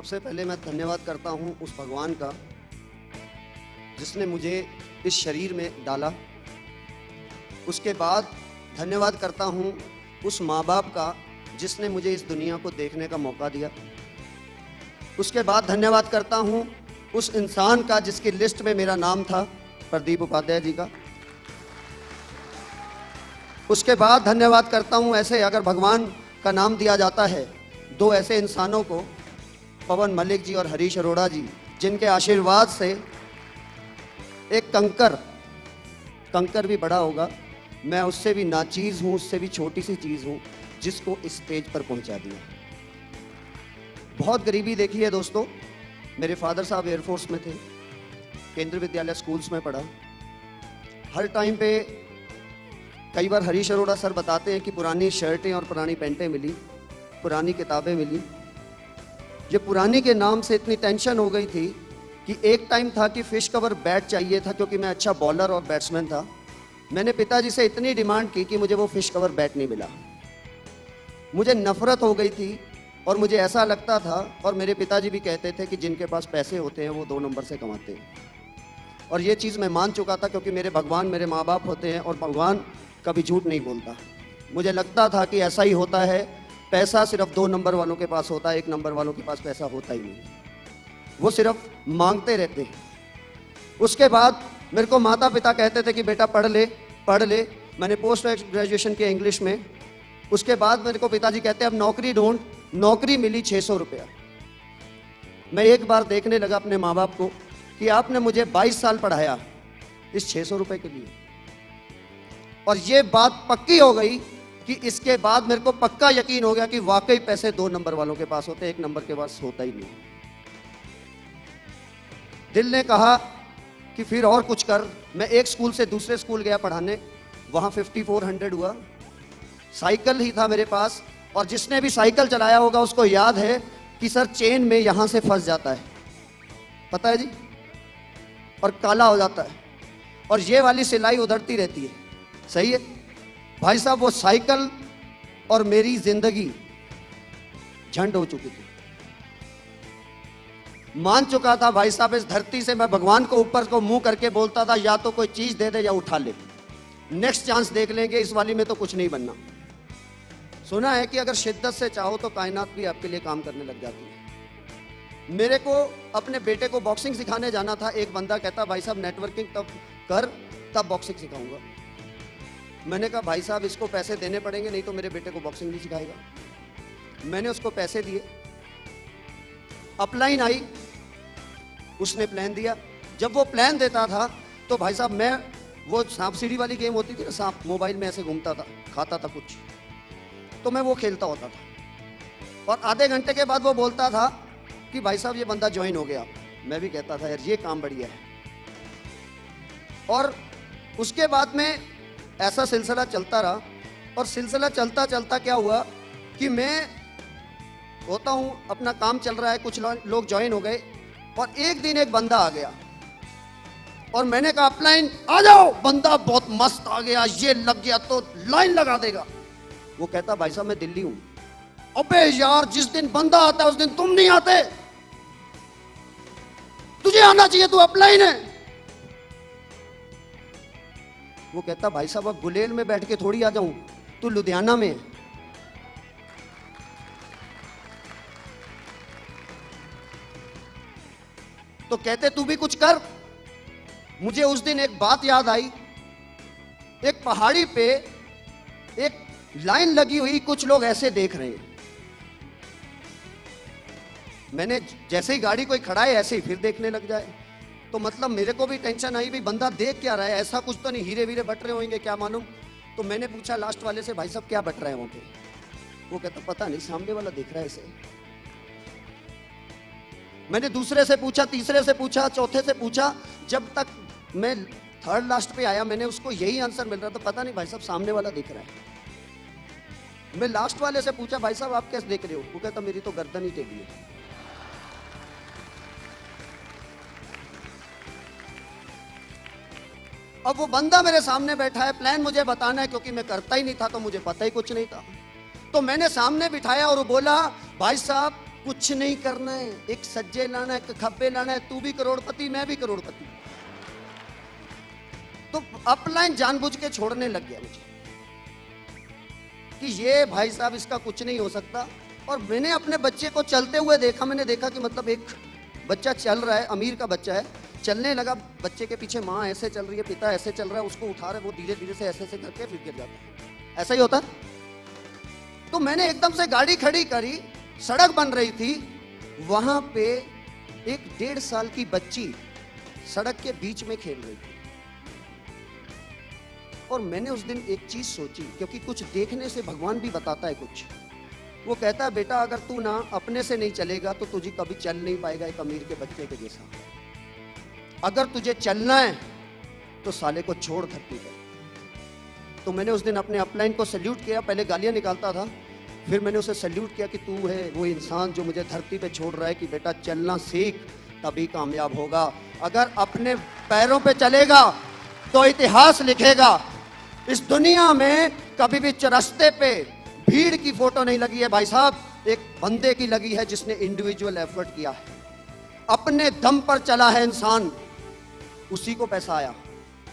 सबसे पहले मैं धन्यवाद करता हूँ उस भगवान का जिसने मुझे इस शरीर में डाला। उसके बाद धन्यवाद करता हूँ उस माँ बाप का जिसने मुझे इस दुनिया को देखने का मौका दिया। उसके बाद धन्यवाद करता हूँ उस इंसान का जिसकी लिस्ट में मेरा नाम था, प्रदीप उपाध्याय जी का। उसके बाद धन्यवाद करता हूँ, ऐसे अगर भगवान का नाम दिया जाता है, दो ऐसे इंसानों को, पवन मलिक जी और हरीश अरोड़ा जी, जिनके आशीर्वाद से एक कंकर भी बड़ा होगा। मैं उससे भी नाचीज हूँ, उससे भी छोटी सी चीज़ हूँ जिसको इस स्टेज पर पहुँचा दिया। बहुत गरीबी देखी है दोस्तों। मेरे फादर साहब एयरफोर्स में थे, केंद्रीय विद्यालय स्कूल्स में पढ़ा। हर टाइम पे कई बार हरीश अरोड़ा सर बताते हैं कि पुरानी शर्टें और पुरानी पैंटें मिली, पुरानी किताबें मिली। ये पुरानी के नाम से इतनी टेंशन हो गई थी कि एक टाइम था कि फिश कवर बैट चाहिए था, क्योंकि मैं अच्छा बॉलर और बैट्समैन था। मैंने पिताजी से इतनी डिमांड की कि मुझे वो फिश कवर बैट नहीं मिला। मुझे नफरत हो गई थी और मुझे ऐसा लगता था, और मेरे पिताजी भी कहते थे कि जिनके पास पैसे होते हैं वो 2 नंबर से कमाते हैं। और ये चीज़ मैं मान चुका था, क्योंकि मेरे भगवान मेरे माँ बाप होते हैं और भगवान कभी झूठ नहीं बोलता। मुझे लगता था कि ऐसा ही होता है, पैसा सिर्फ 2 नंबर वालों के पास होता है, 1 नंबर वालों के पास पैसा होता ही नहीं, वो सिर्फ मांगते रहते हैं। उसके बाद मेरे को माता पिता कहते थे कि बेटा पढ़ ले। मैंने पोस्ट ग्रेजुएशन किया इंग्लिश में। उसके बाद मेरे को पिताजी कहते अब नौकरी ढूंढ। नौकरी मिली 600 रुपया। मैं एक बार देखने लगा अपने माँ बाप को कि आपने मुझे 22 साल पढ़ाया इस 600 रुपये के लिए। और ये बात पक्की हो गई कि इसके बाद मेरे को पक्का यकीन हो गया कि वाकई पैसे 2 नंबर वालों के पास होते, 1 नंबर के पास होता ही नहीं। दिल ने कहा कि फिर और कुछ कर। मैं एक स्कूल से दूसरे स्कूल गया पढ़ाने, वहाँ 5400 हुआ। साइकिल ही था मेरे पास, और जिसने भी साइकिल चलाया होगा उसको याद है कि सर चेन में यहाँ से फंस जाता है, पता है जी, और काला हो जाता है, और ये वाली सिलाई उधरती रहती है। सही है भाई साहब, वो साइकिल और मेरी जिंदगी झंड हो चुकी थी। मान चुका था भाई साहब, इस धरती से मैं भगवान को ऊपर को मुंह करके बोलता था, या तो कोई चीज दे दे या उठा ले, नेक्स्ट चांस देख लेंगे, इस वाली में तो कुछ नहीं बनना। सुना है कि अगर शिद्दत से चाहो तो कायनात भी आपके लिए काम करने लग जाती है। मेरे को अपने बेटे को बॉक्सिंग सिखाने जाना था। एक बंदा कहता भाई साहब नेटवर्किंग तब कर तब बॉक्सिंग सिखाऊंगा। मैंने कहा भाई साहब इसको पैसे देने पड़ेंगे, नहीं तो मेरे बेटे को बॉक्सिंग नहीं सिखाएगा। मैंने उसको पैसे दिए, अपलाइन आई, उसने प्लान दिया। जब वो प्लान देता था तो भाई साहब मैं, वो सांप सीढ़ी वाली गेम होती थी ना, सांप मोबाइल में ऐसे घूमता था, खाता था कुछ, तो मैं वो खेलता होता था। और आधे घंटे के बाद वो बोलता था कि भाई साहब ये बंदा ज्वाइन हो गया। मैं भी कहता था यार ये काम बढ़िया है। और उसके बाद में ऐसा सिलसिला चलता रहा, और सिलसिला चलता चलता क्या हुआ कि मैं होता हूँ, अपना काम चल रहा है, कुछ लोग ज्वाइन हो गए, और एक दिन एक बंदा आ गया और मैंने कहा अपलाइन आ जाओ। बंदा बहुत मस्त आ गया, ये लग गया तो लाइन लगा देगा। वो कहता भाई साहब मैं दिल्ली हूं। अबे यार जिस दिन बंदा आता है उस दिन तुम नहीं आते, तुझे आना चाहिए, तू अपलाइन है। वो कहता भाई साहब अब गुलेल में बैठ के थोड़ी आ जाऊं, तू लुधियाना में है। तो कहते तू भी कुछ कर। मुझे उस दिन एक बात याद आई। एक पहाड़ी पे एक लाइन लगी हुई, कुछ लोग ऐसे देख रहे हैं। मैंने जैसे ही गाड़ी कोई खड़ा है ऐसे ही फिर देखने लग जाए, तो मतलब मेरे को भी टेंशन आई, भी बंदा देख क्या रहा है, ऐसा कुछ तो नहीं हीरे वीरे बट रहे होंगे, क्या मालूम। तो मैंने पूछा लास्ट वाले से भाई साहब क्या बट रहा है वहां पे। वो कहता पता नहीं, सामने वाला दिख रहा है ऐसे। मैंने दूसरे से पूछा, तीसरे से पूछा, चौथे से पूछा, जब तक मैं थर्ड लास्ट पे आया मैंने उसको यही आंसर मिल रहा था, पता नहीं भाई साहब सामने वाला दिख रहा है। मैं लास्ट वाले से पूछा भाई साहब आप कैसे देख रहे हो। वो कहता मेरी तो गर्दन ही टेढ़ी है। अब वो बंदा मेरे सामने बैठा है, प्लान मुझे बताना है, क्योंकि मैं करता ही नहीं था तो मुझे पता ही कुछ नहीं था। तो मैंने सामने बिठाया और वो बोला भाई साहब कुछ नहीं करना है, एक सज्जे लाना है, एक खब्बे लाना है, तू भी करोड़पति मैं भी करोड़पति। तो अपलाइन जानबूझ के छोड़ने लग गया मुझे कि ये भाई साहब इसका कुछ नहीं हो सकता। और मैंने अपने बच्चे को चलते हुए देखा, मैंने देखा कि मतलब एक बच्चा चल रहा है, अमीर का बच्चा है, चलने लगा, बच्चे के पीछे माँ ऐसे चल रही है, पिता ऐसे चल रहा है, उसको उठा रहे, वो धीरे धीरे से ऐसे करके फिर गिर जाता है। ऐसा ही होता है। तो मैंने एकदम से गाड़ी खड़ी करी, सड़क बन रही थी, वहां पे एक 1.5 साल की बच्ची सड़क के बीच में खेल रही थी। और मैंने उस दिन एक चीज सोची, क्योंकि कुछ देखने से भगवान भी बताता है कुछ। वो कहता है बेटा अगर तू ना अपने से नहीं चलेगा तो तुझे कभी चल नहीं पाएगा एक अमीर के बच्चे के जैसा। अगर तुझे चलना है तो साले को छोड़ धरती पे। तो मैंने उस दिन अपने अपलाइन को सैल्यूट किया, पहले गालियां निकालता था, फिर मैंने उसे सैल्यूट किया कि तू है वो इंसान जो मुझे धरती पे छोड़ रहा है कि बेटा चलना सीख, तभी कामयाब होगा। अगर अपने पैरों पे चलेगा तो इतिहास लिखेगा। इस दुनिया में कभी भी चौरास्ते पे भीड़ की फोटो नहीं लगी है भाई साहब, एक बंदे की लगी है जिसने इंडिविजुअल एफर्ट किया है, अपने दम पर चला है इंसान, उसी को पैसा आया,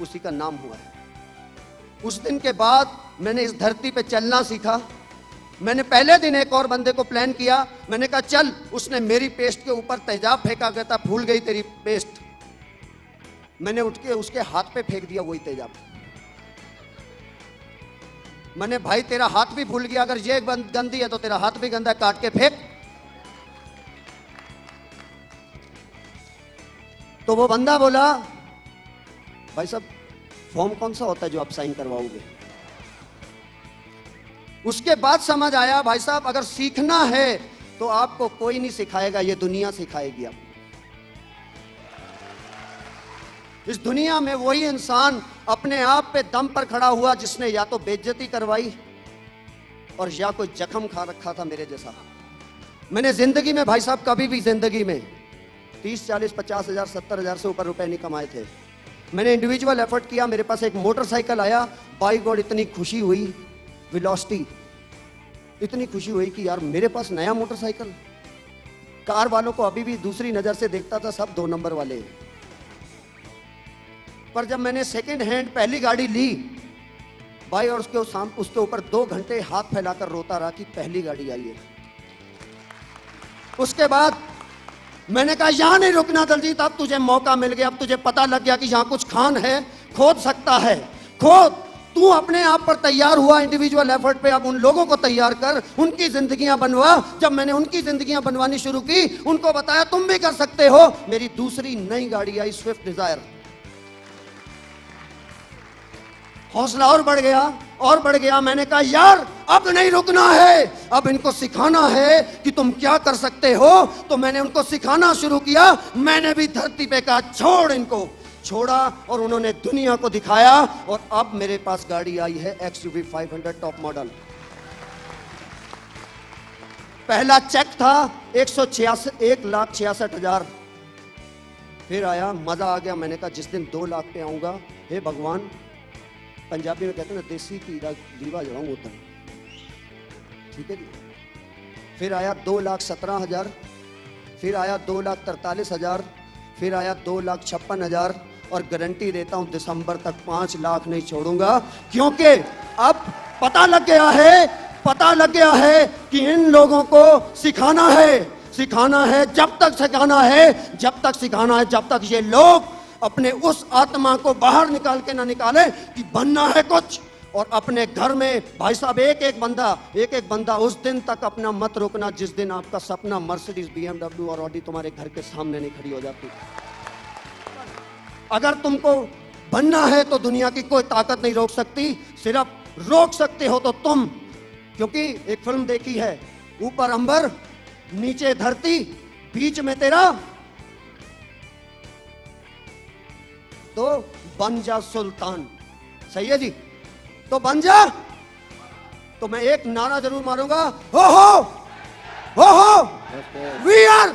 उसी का नाम हुआ है। उस दिन के बाद मैंने इस धरती पे चलना सीखा। मैंने पहले दिन एक और बंदे को प्लान किया, मैंने कहा चल, उसने मेरी पेस्ट के ऊपर तेजाब फेंका, कहता फूल गई तेरी पेस्ट। मैंने उठ के उसके हाथ पे फेंक दिया वही तेजाब। मैंने भाई तेरा हाथ भी भूल गया, अगर ये गंदी है तो तेरा हाथ भी गंदा है, काट के फेंक। तो वो बंदा बोला भाई साहब फॉर्म कौन सा होता है जो आप साइन करवाओगे। उसके बाद समझ आया भाई साहब अगर सीखना है तो आपको कोई नहीं सिखाएगा, ये दुनिया सिखाएगी आपको। इस दुनिया में वही इंसान अपने आप पे दम पर खड़ा हुआ जिसने या तो बेइज्जती करवाई और या कोई जख्म खा रखा था मेरे जैसा। मैंने जिंदगी में भाई साहब कभी भी जिंदगी में 30, 40, 50 हजार, 70 हजार से ऊपर रुपए नहीं कमाए थे। मैंने इंडिविजुअल एफर्ट किया, मेरे पास एक मोटरसाइकिल आया, बाई गॉड इतनी खुशी हुई, वेलोसिटी, इतनी खुशी हुई कि यार मेरे पास नया मोटरसाइकिल। कार वालों को अभी भी दूसरी नजर से देखता था, सब 2 नंबर वाले। पर जब मैंने सेकंड हैंड पहली गाड़ी ली भाई, और उसके ऊपर 2 घंटे हाथ फैलाकर रोता रहा कि पहली गाड़ी आई है। उसके बाद मैंने कहा यहां नहीं रुकना दलजीत, अब तुझे मौका मिल गया, अब तुझे पता लग गया कि यहां कुछ खान है, खोद सकता है, खोद। तू अपने आप पर तैयार हुआ इंडिविजुअल एफर्ट पे, अब उन लोगों को तैयार कर, उनकी जिंदगियां बनवा। जब मैंने उनकी जिंदगियां बनवानी शुरू की, उनको बताया तुम भी कर सकते हो। मेरी दूसरी नई गाड़ी आई, स्विफ्ट डिजायर। हौसला और बढ़ गया और बढ़ गया। मैंने कहा यार अब नहीं रुकना है, अब इनको सिखाना है कि तुम क्या कर सकते हो। तो मैंने उनको सिखाना शुरू किया। मैंने भी धरती पे कहा छोड़, इनको छोड़ा और उन्होंने दुनिया को दिखाया। और अब मेरे पास गाड़ी आई है XUV 500 टॉप मॉडल। पहला चेक था 1,66,000। फिर आया, मजा आ गया। मैंने कहा जिस दिन 2 लाख पे आऊंगा, हे भगवान, पंजाबी में कहते हैं ना देसी दीवा जलाऊं उधर, ठीक है जी। फिर आया 2,17,000, फिर आया 2,43,000, फिर आया 2,56,000। और गारंटी देता हूं दिसंबर तक 5 लाख नहीं छोड़ूंगा, क्योंकि अब पता लग गया है कि इन लोगों को सिखाना है, जब तक सिखाना है, जब तक ये लोग अपने उस आत्मा को बाहर निकाल के ना निकाले कि बनना है कुछ। और अपने घर में भाई साहब एक एक बंदा उस दिन तक अपना मत रोकना जिस दिन आपका सपना मर्सिडीज, BMW और ऑडी तुम्हारे घर के सामने नहीं खड़ी हो जाती। अगर तुमको बनना है तो दुनिया की कोई ताकत नहीं रोक सकती, सिर्फ रोक सकते हो तो तुम। क्योंकि एक फिल्म देखी है, ऊपर अंबर नीचे धरती, बीच में तेरा, तो बन जा सुल्तान। सही है जी, तो बन जा। तो मैं एक नारा जरूर मारूंगा, हो वी आर।